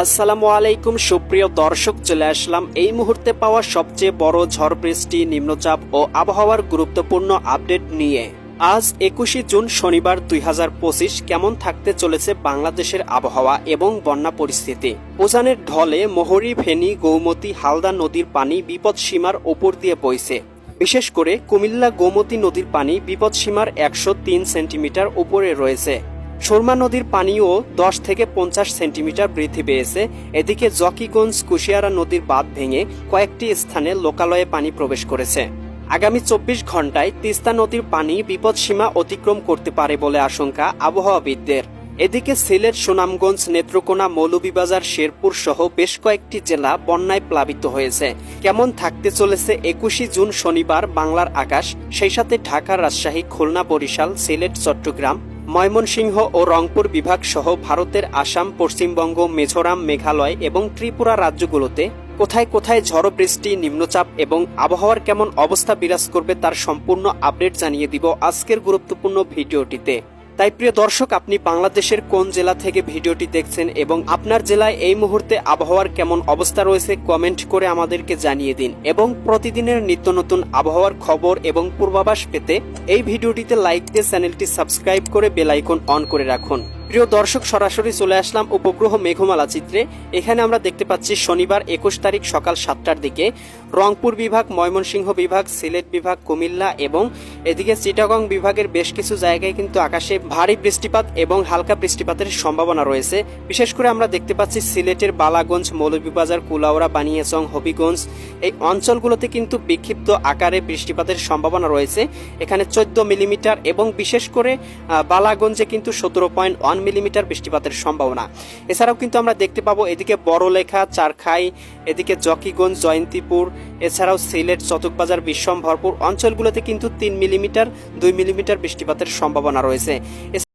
আসসালামু আলাইকুম সুপ্রিয় দর্শক, চলে আসলাম এই মুহূর্তে পাওয়া সবচেয়ে বড় ঝড় বৃষ্টি, নিম্নচাপ ও আবহাওয়ার গুরুত্বপূর্ণ আপডেট নিয়ে। আজ 21 জুন শনিবার 2025 কেমন থাকতে চলেছে বাংলাদেশের আবহাওয়া এবং বন্যা পরিস্থিতি। উজানের ঢলে মোহরী, ফেনী, গৌমতী, হালদা নদীর পানি বিপদসীমার ওপর দিয়ে বইছে। বিশেষ করে কুমিল্লা গোমতী নদীর পানি বিপদসীমার 103 সেন্টিমিটার উপরে রয়েছে। সুরমা নদীর পানিও 10 থেকে 50 সেন্টিমিটার বৃদ্ধি পেয়েছে। এদিকে জকিগঞ্জ কুশিয়ারা নদীর বাঁধ ভেঙে কয়েকটি স্থানে লোকালয়ে পানি প্রবেশ করেছে। আগামী 24 ঘন্টায় তিস্তা নদীর পানি বিপদসীমা অতিক্রম করতে পারে বলে আশঙ্কা আবহাওয়াবিদদের। এদিকে সিলেট, সুনামগঞ্জ, নেত্রকোনা, মৌলভীবাজার, শেরপুর সহ বেশ কয়েকটি জেলা বন্যায় প্লাবিত হয়েছে। কেমন থাকতে চলেছে 21 জুন শনিবার বাংলার আকাশ, সেই সাথে ঢাকা, রাজশাহী, খুলনা, বরিশাল, সিলেট, চট্টগ্রাম, ময়মনসিংহ ও রংপুর বিভাগ সহ ভারতের আসাম, পশ্চিমবঙ্গ, মিজোরাম, মেঘালয় এবং ত্রিপুরা রাজ্যগুলোতে কোথায় কোথায় ঝড় বৃষ্টি, নিম্নচাপ এবং আবহাওয়ার কেমন অবস্থা বিরাজ করবে তার সম্পূর্ণ আপডেট জানিয়ে দিব আজকের গুরুত্বপূর্ণ ভিডিওটিতে। তাই প্রিয় দর্শক, আপনি বাংলাদেশের কোন জেলা থেকে ভিডিওটি দেখছেন এবং আপনার জেলায় এই মুহূর্তে আবহাওয়ার কেমন অবস্থা রয়েছে কমেন্ট করে আমাদেরকে জানিয়ে দিন। এবং প্রতিদিনের নিত্য নতুন আবহাওয়ার খবর এবং পূর্বাভাস পেতে এই ভিডিওটিতে লাইক দিয়ে চ্যানেলটি সাবস্ক্রাইব করে বেল আইকন অন করে রাখুন। প্রিয় দর্শক, সরাসরি চলে আসলাম উপগ্রহ মেঘমালা চিত্রে। এখানে আমরা দেখতে পাচ্ছি শনিবার 21 তারিখ সকাল 7টার দিকে রংপুর বিভাগ, ময়মনসিংহ বিভাগ, সিলেট বিভাগ, কুমিল্লা এবং এদিকে চিটাগং বিভাগের বেশ কিছু জায়গায় কিন্তু আকাশে ভারী বৃষ্টিপাত এবং হালকা বৃষ্টিপাতের সম্ভাবনা রয়েছে। বিশেষ করে আমরা দেখতে পাচ্ছি সিলেটের বালাগঞ্জ, মৌলভীবাজার, কুলাউড়া, বানিয়াচং, হবিগঞ্জ এই অঞ্চলগুলোতে কিন্তু বিক্ষিপ্ত আকারে বৃষ্টিপাতের সম্ভাবনা রয়েছে। এখানে 14 মিলিমিটার এবং বিশেষ করে বালাগঞ্জে কিন্তু 17.1 মিলিমিটার বৃষ্টিপাতের সম্ভাবনা। এছাড়াও কিন্তু আমরা দেখতে পাবো এদিকে বড়লেখা, চারখাই, এদিকে জকিগঞ্জ, জয়ন্তীপুর, এছাড়াও সিলেট, চটকবাজার, বিশ্বম্ভরপুর অঞ্চলগুলোতে কিন্তু 3 মিলিমিটার 2 মিলিমিটার বৃষ্টিপাতের সম্ভাবনা রয়েছে।